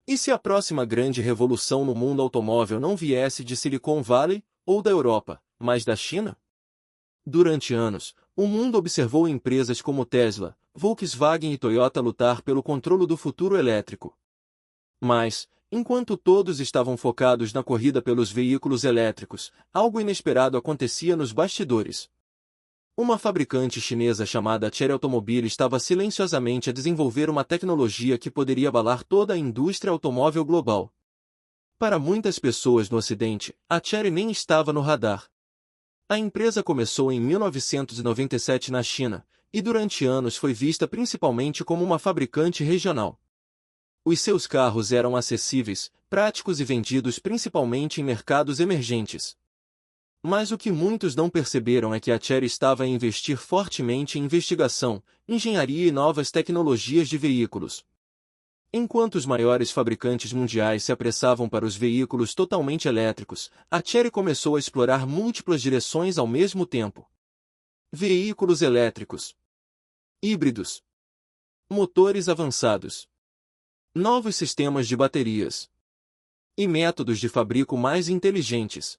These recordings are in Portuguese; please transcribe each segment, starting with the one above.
E se a próxima grande revolução no mundo automóvel não viesse de Silicon Valley ou da Europa, mas da China? Durante anos, o mundo observou empresas como Tesla, Volkswagen e Toyota lutar pelo controle do futuro elétrico. Mas, enquanto todos estavam focados na corrida pelos veículos elétricos, algo inesperado acontecia nos bastidores. Uma fabricante chinesa chamada Chery Automobile estava silenciosamente a desenvolver uma tecnologia que poderia abalar toda a indústria automóvel global. Para muitas pessoas no Ocidente, a Chery nem estava no radar. A empresa começou em 1997 na China, e durante anos foi vista principalmente como uma fabricante regional. Os seus carros eram acessíveis, práticos e vendidos principalmente em mercados emergentes. Mas o que muitos não perceberam é que a Chery estava a investir fortemente em investigação, engenharia e novas tecnologias de veículos. Enquanto os maiores fabricantes mundiais se apressavam para os veículos totalmente elétricos, a Chery começou a explorar múltiplas direções ao mesmo tempo. Veículos elétricos, híbridos, motores avançados, novos sistemas de baterias e métodos de fabrico mais inteligentes.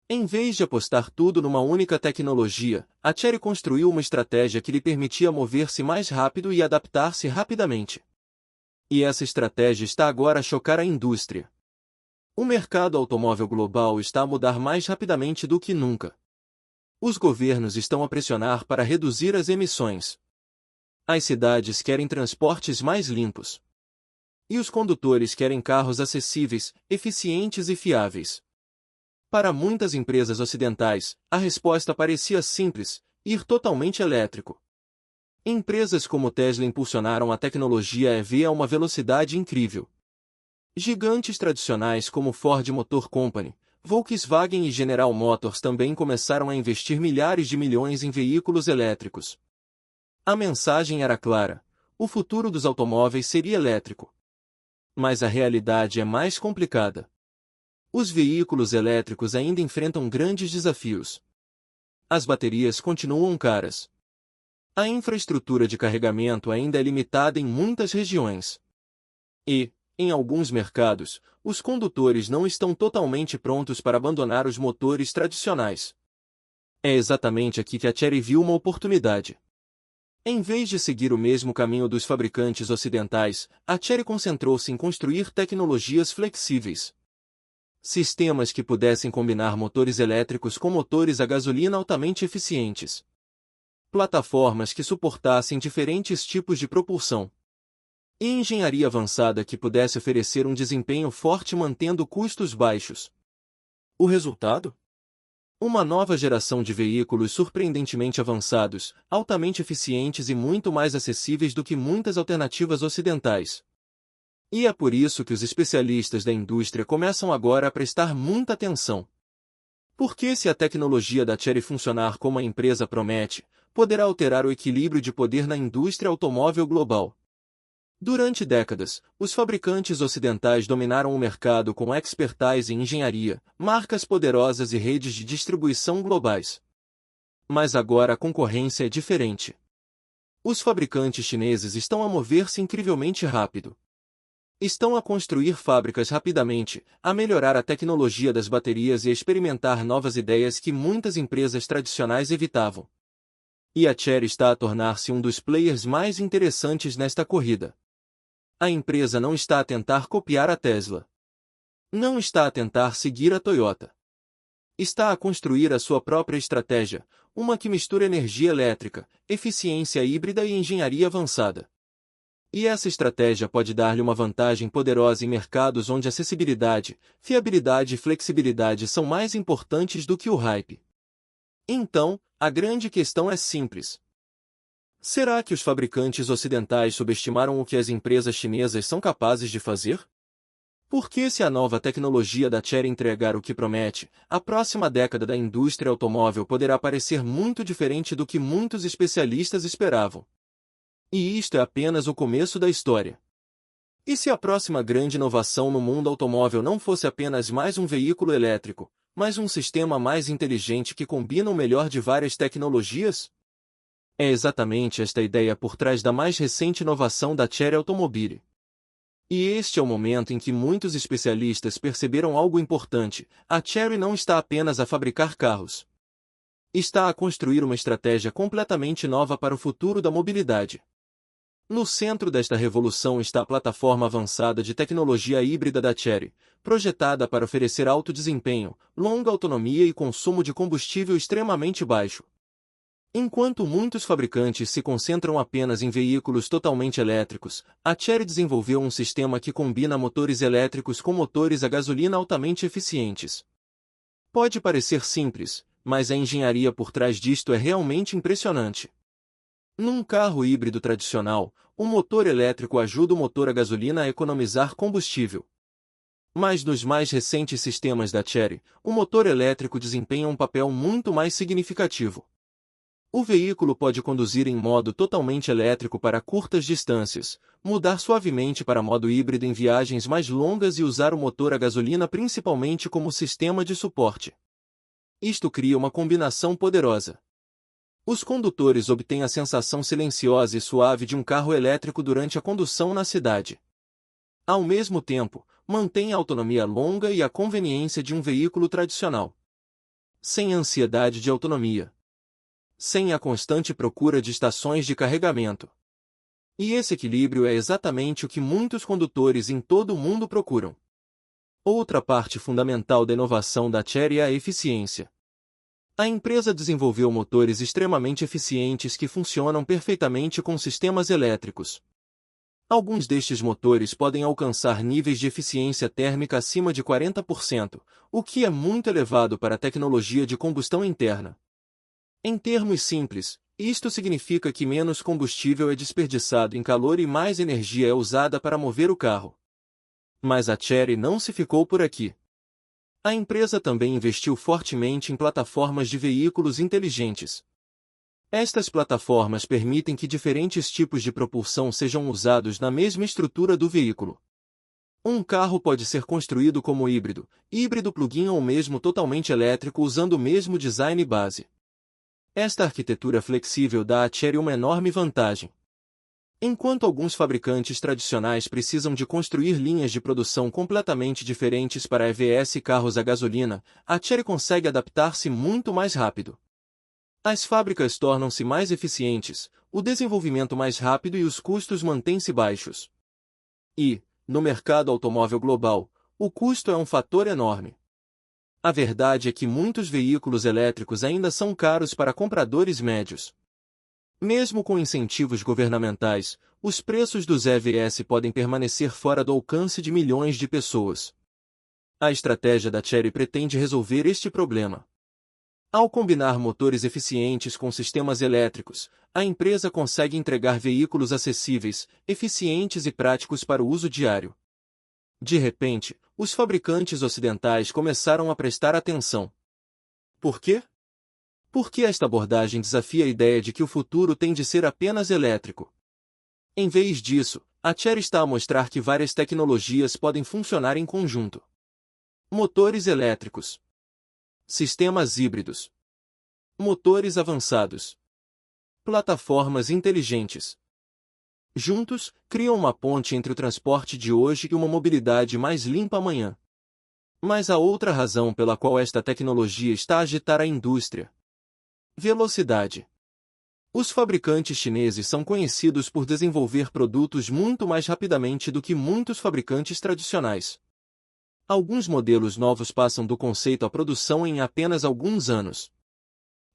Em vez de apostar tudo numa única tecnologia, a Chery construiu uma estratégia que lhe permitia mover-se mais rápido e adaptar-se rapidamente. E essa estratégia está agora a chocar a indústria. O mercado automóvel global está a mudar mais rapidamente do que nunca. Os governos estão a pressionar para reduzir as emissões. As cidades querem transportes mais limpos. E os condutores querem carros acessíveis, eficientes e fiáveis. Para muitas empresas ocidentais, a resposta parecia simples: ir totalmente elétrico. Empresas como Tesla impulsionaram a tecnologia EV a uma velocidade incrível. Gigantes tradicionais como Ford Motor Company, Volkswagen e General Motors também começaram a investir milhares de milhões em veículos elétricos. A mensagem era clara: o futuro dos automóveis seria elétrico. Mas a realidade é mais complicada. Os veículos elétricos ainda enfrentam grandes desafios. As baterias continuam caras. A infraestrutura de carregamento ainda é limitada em muitas regiões. E, em alguns mercados, os condutores não estão totalmente prontos para abandonar os motores tradicionais. É exatamente aqui que a Chery viu uma oportunidade. Em vez de seguir o mesmo caminho dos fabricantes ocidentais, a Chery concentrou-se em construir tecnologias flexíveis. Sistemas que pudessem combinar motores elétricos com motores a gasolina altamente eficientes. Plataformas que suportassem diferentes tipos de propulsão. E engenharia avançada que pudesse oferecer um desempenho forte mantendo custos baixos. O resultado? Uma nova geração de veículos surpreendentemente avançados, altamente eficientes e muito mais acessíveis do que muitas alternativas ocidentais. E é por isso que os especialistas da indústria começam agora a prestar muita atenção. Porque se a tecnologia da Chery funcionar como a empresa promete, poderá alterar o equilíbrio de poder na indústria automóvel global. Durante décadas, os fabricantes ocidentais dominaram o mercado com expertise em engenharia, marcas poderosas e redes de distribuição globais. Mas agora a concorrência é diferente. Os fabricantes chineses estão a mover-se incrivelmente rápido. Estão a construir fábricas rapidamente, a melhorar a tecnologia das baterias e a experimentar novas ideias que muitas empresas tradicionais evitavam. E a Chery está a tornar-se um dos players mais interessantes nesta corrida. A empresa não está a tentar copiar a Tesla. Não está a tentar seguir a Toyota. Está a construir a sua própria estratégia, uma que mistura energia elétrica, eficiência híbrida e engenharia avançada. E essa estratégia pode dar-lhe uma vantagem poderosa em mercados onde acessibilidade, fiabilidade e flexibilidade são mais importantes do que o hype. Então, a grande questão é simples. Será que os fabricantes ocidentais subestimaram o que as empresas chinesas são capazes de fazer? Porque se a nova tecnologia da Chery entregar o que promete, a próxima década da indústria automóvel poderá parecer muito diferente do que muitos especialistas esperavam. E isto é apenas o começo da história. E se a próxima grande inovação no mundo automóvel não fosse apenas mais um veículo elétrico, mas um sistema mais inteligente que combina o melhor de várias tecnologias? É exatamente esta ideia por trás da mais recente inovação da Chery Automobile. E este é o momento em que muitos especialistas perceberam algo importante: a Chery não está apenas a fabricar carros. Está a construir uma estratégia completamente nova para o futuro da mobilidade. No centro desta revolução está a plataforma avançada de tecnologia híbrida da Chery, projetada para oferecer alto desempenho, longa autonomia e consumo de combustível extremamente baixo. Enquanto muitos fabricantes se concentram apenas em veículos totalmente elétricos, a Chery desenvolveu um sistema que combina motores elétricos com motores a gasolina altamente eficientes. Pode parecer simples, mas a engenharia por trás disto é realmente impressionante. Num carro híbrido tradicional, o motor elétrico ajuda o motor a gasolina a economizar combustível. Mas nos mais recentes sistemas da Chery, o motor elétrico desempenha um papel muito mais significativo. O veículo pode conduzir em modo totalmente elétrico para curtas distâncias, mudar suavemente para modo híbrido em viagens mais longas e usar o motor a gasolina principalmente como sistema de suporte. Isto cria uma combinação poderosa. Os condutores obtêm a sensação silenciosa e suave de um carro elétrico durante a condução na cidade. Ao mesmo tempo, mantém a autonomia longa e a conveniência de um veículo tradicional. Sem ansiedade de autonomia. Sem a constante procura de estações de carregamento. E esse equilíbrio é exatamente o que muitos condutores em todo o mundo procuram. Outra parte fundamental da inovação da Chery é a eficiência. A empresa desenvolveu motores extremamente eficientes que funcionam perfeitamente com sistemas elétricos. Alguns destes motores podem alcançar níveis de eficiência térmica acima de 40%, o que é muito elevado para a tecnologia de combustão interna. Em termos simples, isto significa que menos combustível é desperdiçado em calor e mais energia é usada para mover o carro. Mas a Chery não se ficou por aqui. A empresa também investiu fortemente em plataformas de veículos inteligentes. Estas plataformas permitem que diferentes tipos de propulsão sejam usados na mesma estrutura do veículo. Um carro pode ser construído como híbrido plug-in ou mesmo totalmente elétrico usando o mesmo design base. Esta arquitetura flexível dá à Chery uma enorme vantagem. Enquanto alguns fabricantes tradicionais precisam de construir linhas de produção completamente diferentes para EVs e carros a gasolina, a Chery consegue adaptar-se muito mais rápido. As fábricas tornam-se mais eficientes, o desenvolvimento mais rápido e os custos mantêm-se baixos. E, no mercado automóvel global, o custo é um fator enorme. A verdade é que muitos veículos elétricos ainda são caros para compradores médios. Mesmo com incentivos governamentais, os preços dos EVs podem permanecer fora do alcance de milhões de pessoas. A estratégia da Chery pretende resolver este problema. Ao combinar motores eficientes com sistemas elétricos, a empresa consegue entregar veículos acessíveis, eficientes e práticos para o uso diário. De repente, os fabricantes ocidentais começaram a prestar atenção. Por quê? Porque esta abordagem desafia a ideia de que o futuro tem de ser apenas elétrico. Em vez disso, a Chery está a mostrar que várias tecnologias podem funcionar em conjunto. Motores elétricos. Sistemas híbridos. Motores avançados. Plataformas inteligentes. Juntos, criam uma ponte entre o transporte de hoje e uma mobilidade mais limpa amanhã. Mas há outra razão pela qual esta tecnologia está a agitar a indústria. Velocidade. Os fabricantes chineses são conhecidos por desenvolver produtos muito mais rapidamente do que muitos fabricantes tradicionais. Alguns modelos novos passam do conceito à produção em apenas alguns anos.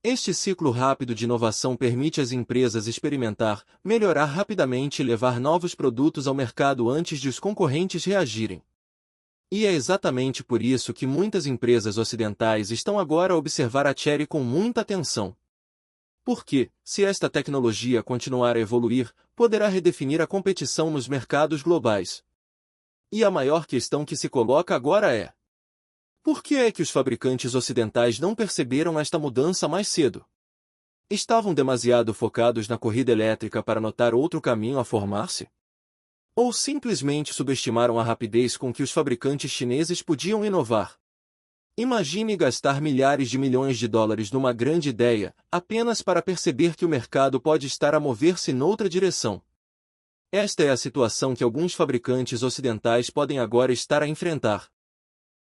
Este ciclo rápido de inovação permite às empresas experimentar, melhorar rapidamente e levar novos produtos ao mercado antes de os concorrentes reagirem. E é exatamente por isso que muitas empresas ocidentais estão agora a observar a Chery com muita atenção. Porque, se esta tecnologia continuar a evoluir, poderá redefinir a competição nos mercados globais. E a maior questão que se coloca agora é: por que é que os fabricantes ocidentais não perceberam esta mudança mais cedo? Estavam demasiado focados na corrida elétrica para notar outro caminho a formar-se? Ou simplesmente subestimaram a rapidez com que os fabricantes chineses podiam inovar? Imagine gastar milhares de milhões de dólares numa grande ideia, apenas para perceber que o mercado pode estar a mover-se noutra direção. Esta é a situação que alguns fabricantes ocidentais podem agora estar a enfrentar.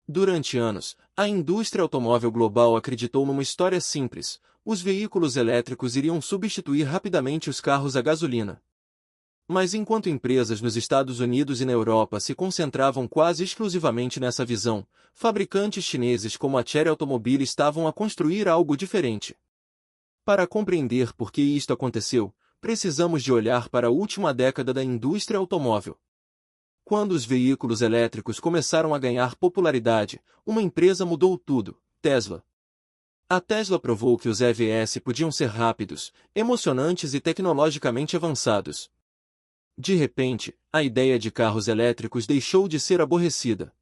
Durante anos, a indústria automóvel global acreditou numa história simples: os veículos elétricos iriam substituir rapidamente os carros a gasolina. Mas enquanto empresas nos Estados Unidos e na Europa se concentravam quase exclusivamente nessa visão, fabricantes chineses como a Chery Automobile estavam a construir algo diferente. Para compreender por que isto aconteceu, precisamos de olhar para a última década da indústria automóvel. Quando os veículos elétricos começaram a ganhar popularidade, uma empresa mudou tudo: Tesla. A Tesla provou que os EVs podiam ser rápidos, emocionantes e tecnologicamente avançados. De repente, a ideia de carros elétricos deixou de ser aborrecida.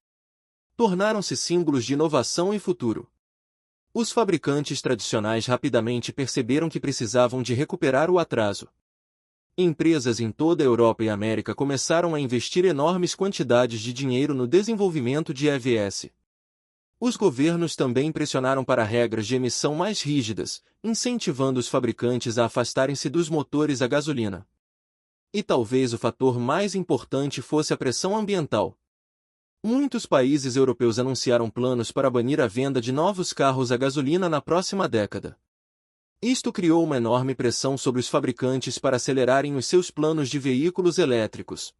Tornaram-se símbolos de inovação e futuro. Os fabricantes tradicionais rapidamente perceberam que precisavam de recuperar o atraso. Empresas em toda a Europa e América começaram a investir enormes quantidades de dinheiro no desenvolvimento de EVs. Os governos também pressionaram para regras de emissão mais rígidas, incentivando os fabricantes a afastarem-se dos motores a gasolina. E talvez o fator mais importante fosse a pressão ambiental. Muitos países europeus anunciaram planos para banir a venda de novos carros a gasolina na próxima década. Isto criou uma enorme pressão sobre os fabricantes para acelerarem os seus planos de veículos elétricos.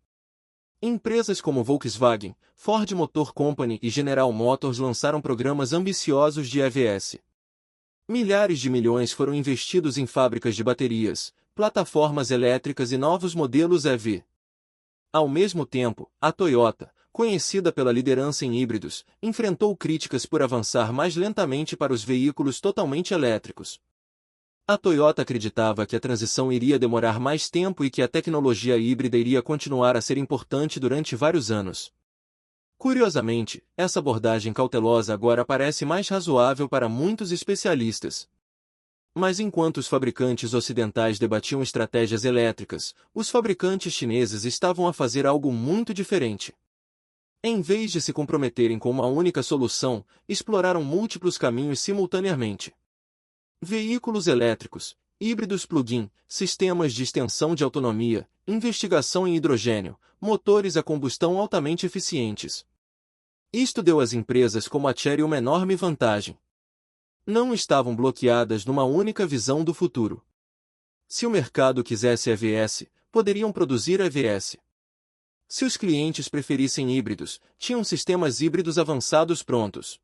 Empresas como Volkswagen, Ford Motor Company e General Motors lançaram programas ambiciosos de EVs. Milhares de milhões foram investidos em fábricas de baterias, plataformas elétricas e novos modelos EV. Ao mesmo tempo, a Toyota, conhecida pela liderança em híbridos, enfrentou críticas por avançar mais lentamente para os veículos totalmente elétricos. A Toyota acreditava que a transição iria demorar mais tempo e que a tecnologia híbrida iria continuar a ser importante durante vários anos. Curiosamente, essa abordagem cautelosa agora parece mais razoável para muitos especialistas. Mas enquanto os fabricantes ocidentais debatiam estratégias elétricas, os fabricantes chineses estavam a fazer algo muito diferente. Em vez de se comprometerem com uma única solução, exploraram múltiplos caminhos simultaneamente. Veículos elétricos, híbridos plug-in, sistemas de extensão de autonomia, investigação em hidrogênio, motores a combustão altamente eficientes. Isto deu às empresas como a Chery uma enorme vantagem. Não estavam bloqueadas numa única visão do futuro. Se o mercado quisesse EVs, poderiam produzir EVs. Se os clientes preferissem híbridos, tinham sistemas híbridos avançados prontos.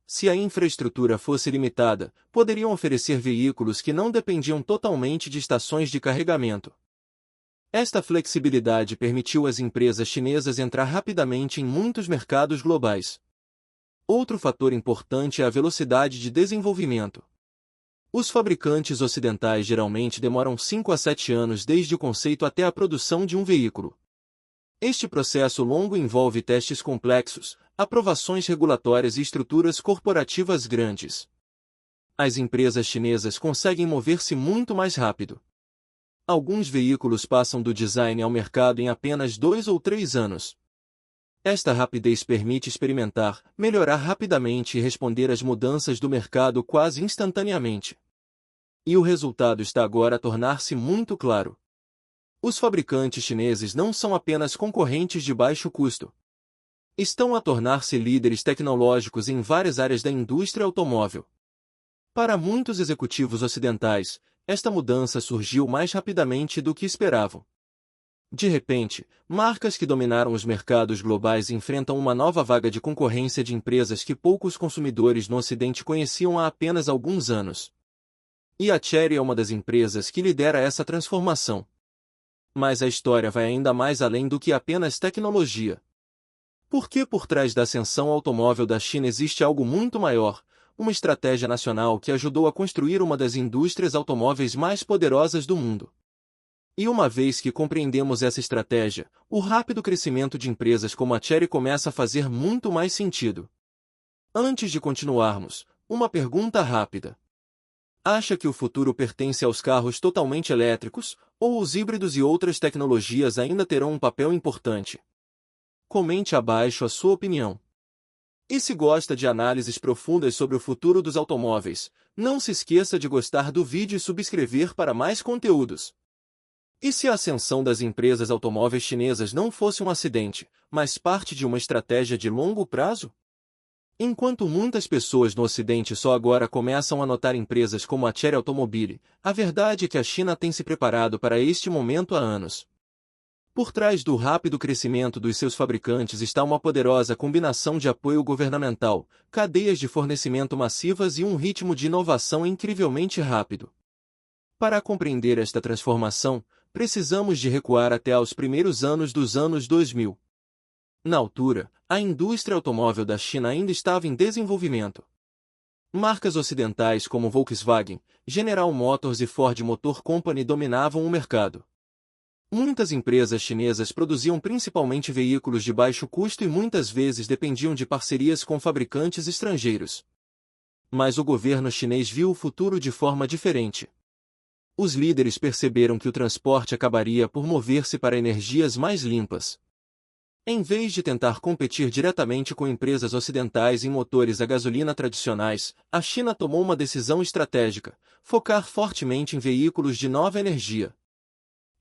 Se a infraestrutura fosse limitada, poderiam oferecer veículos que não dependiam totalmente de estações de carregamento. Esta flexibilidade permitiu às empresas chinesas entrar rapidamente em muitos mercados globais. Outro fator importante é a velocidade de desenvolvimento. Os fabricantes ocidentais geralmente demoram 5 a 7 anos desde o conceito até a produção de um veículo. Este processo longo envolve testes complexos, aprovações regulatórias e estruturas corporativas grandes. As empresas chinesas conseguem mover-se muito mais rápido. Alguns veículos passam do design ao mercado em apenas 2 ou 3 anos. Esta rapidez permite experimentar, melhorar rapidamente e responder às mudanças do mercado quase instantaneamente. E o resultado está agora a tornar-se muito claro. Os fabricantes chineses não são apenas concorrentes de baixo custo. Estão a tornar-se líderes tecnológicos em várias áreas da indústria automóvel. Para muitos executivos ocidentais, esta mudança surgiu mais rapidamente do que esperavam. De repente, marcas que dominaram os mercados globais enfrentam uma nova vaga de concorrência de empresas que poucos consumidores no Ocidente conheciam há apenas alguns anos. E a Chery é uma das empresas que lidera essa transformação. Mas a história vai ainda mais além do que apenas tecnologia. Porque por trás da ascensão automóvel da China existe algo muito maior, uma estratégia nacional que ajudou a construir uma das indústrias automóveis mais poderosas do mundo. E uma vez que compreendemos essa estratégia, o rápido crescimento de empresas como a Chery começa a fazer muito mais sentido. Antes de continuarmos, uma pergunta rápida. Acha que o futuro pertence aos carros totalmente elétricos, ou os híbridos e outras tecnologias ainda terão um papel importante? Comente abaixo a sua opinião. E se gosta de análises profundas sobre o futuro dos automóveis, não se esqueça de gostar do vídeo e subscrever para mais conteúdos. E se a ascensão das empresas automóveis chinesas não fosse um acidente, mas parte de uma estratégia de longo prazo? Enquanto muitas pessoas no Ocidente só agora começam a notar empresas como a Chery Automobile, a verdade é que a China tem se preparado para este momento há anos. Por trás do rápido crescimento dos seus fabricantes está uma poderosa combinação de apoio governamental, cadeias de fornecimento massivas e um ritmo de inovação incrivelmente rápido. Para compreender esta transformação, precisamos de recuar até aos primeiros anos dos anos 2000. Na altura, a indústria automóvel da China ainda estava em desenvolvimento. Marcas ocidentais como Volkswagen, General Motors e Ford Motor Company dominavam o mercado. Muitas empresas chinesas produziam principalmente veículos de baixo custo e muitas vezes dependiam de parcerias com fabricantes estrangeiros. Mas o governo chinês viu o futuro de forma diferente. Os líderes perceberam que o transporte acabaria por mover-se para energias mais limpas. Em vez de tentar competir diretamente com empresas ocidentais em motores a gasolina tradicionais, a China tomou uma decisão estratégica: focar fortemente em veículos de nova energia.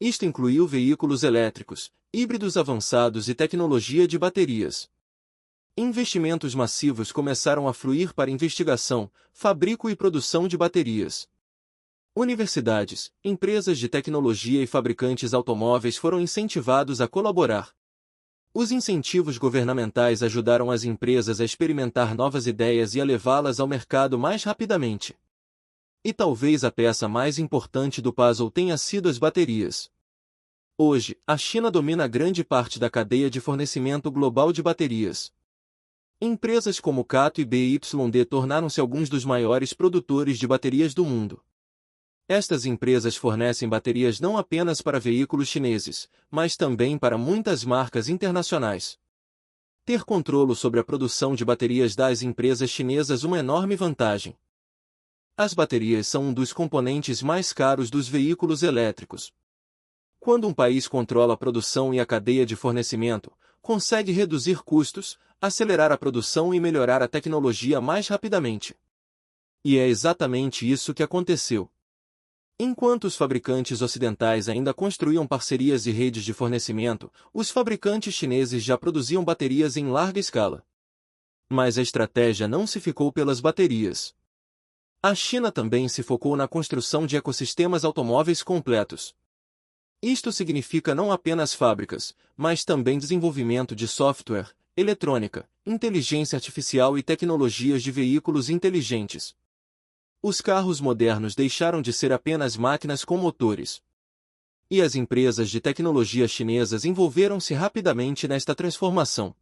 Isto incluiu veículos elétricos, híbridos avançados e tecnologia de baterias. Investimentos massivos começaram a fluir para investigação, fabrico e produção de baterias. Universidades, empresas de tecnologia e fabricantes automóveis foram incentivados a colaborar. Os incentivos governamentais ajudaram as empresas a experimentar novas ideias e a levá-las ao mercado mais rapidamente. E talvez a peça mais importante do puzzle tenha sido as baterias. Hoje, a China domina grande parte da cadeia de fornecimento global de baterias. Empresas como Cato e BYD tornaram-se alguns dos maiores produtores de baterias do mundo. Estas empresas fornecem baterias não apenas para veículos chineses, mas também para muitas marcas internacionais. Ter controle sobre a produção de baterias dá às empresas chinesas uma enorme vantagem. As baterias são um dos componentes mais caros dos veículos elétricos. Quando um país controla a produção e a cadeia de fornecimento, consegue reduzir custos, acelerar a produção e melhorar a tecnologia mais rapidamente. E é exatamente isso que aconteceu. Enquanto os fabricantes ocidentais ainda construíam parcerias e redes de fornecimento, os fabricantes chineses já produziam baterias em larga escala. Mas a estratégia não se ficou pelas baterias. A China também se focou na construção de ecossistemas automóveis completos. Isto significa não apenas fábricas, mas também desenvolvimento de software, eletrônica, inteligência artificial e tecnologias de veículos inteligentes. Os carros modernos deixaram de ser apenas máquinas com motores. E as empresas de tecnologia chinesas envolveram-se rapidamente nesta transformação.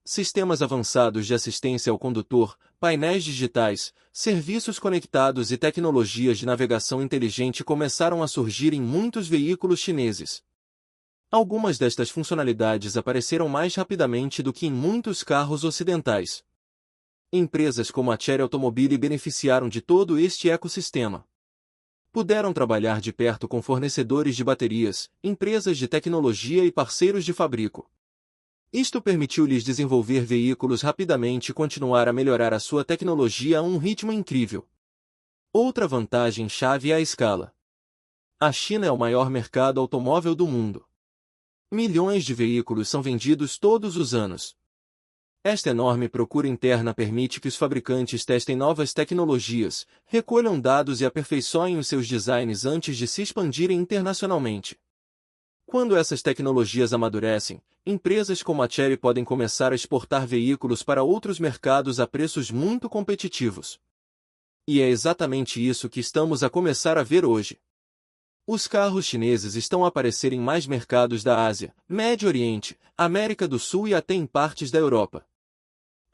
Sistemas avançados de assistência ao condutor, painéis digitais, serviços conectados e tecnologias de navegação inteligente começaram a surgir em muitos veículos chineses. Algumas destas funcionalidades apareceram mais rapidamente do que em muitos carros ocidentais. Empresas como a Chery Automobile beneficiaram de todo este ecossistema. Puderam trabalhar de perto com fornecedores de baterias, empresas de tecnologia e parceiros de fabrico. Isto permitiu-lhes desenvolver veículos rapidamente e continuar a melhorar a sua tecnologia a um ritmo incrível. Outra vantagem-chave é a escala. A China é o maior mercado automóvel do mundo. Milhões de veículos são vendidos todos os anos. Esta enorme procura interna permite que os fabricantes testem novas tecnologias, recolham dados e aperfeiçoem os seus designs antes de se expandirem internacionalmente. Quando essas tecnologias amadurecem, empresas como a Chery podem começar a exportar veículos para outros mercados a preços muito competitivos. E é exatamente isso que estamos a começar a ver hoje. Os carros chineses estão a aparecer em mais mercados da Ásia, Médio Oriente, América do Sul e até em partes da Europa.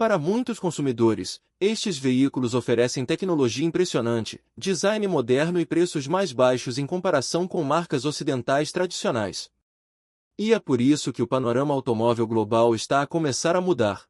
Para muitos consumidores, estes veículos oferecem tecnologia impressionante, design moderno e preços mais baixos em comparação com marcas ocidentais tradicionais. E é por isso que o panorama automóvel global está a começar a mudar.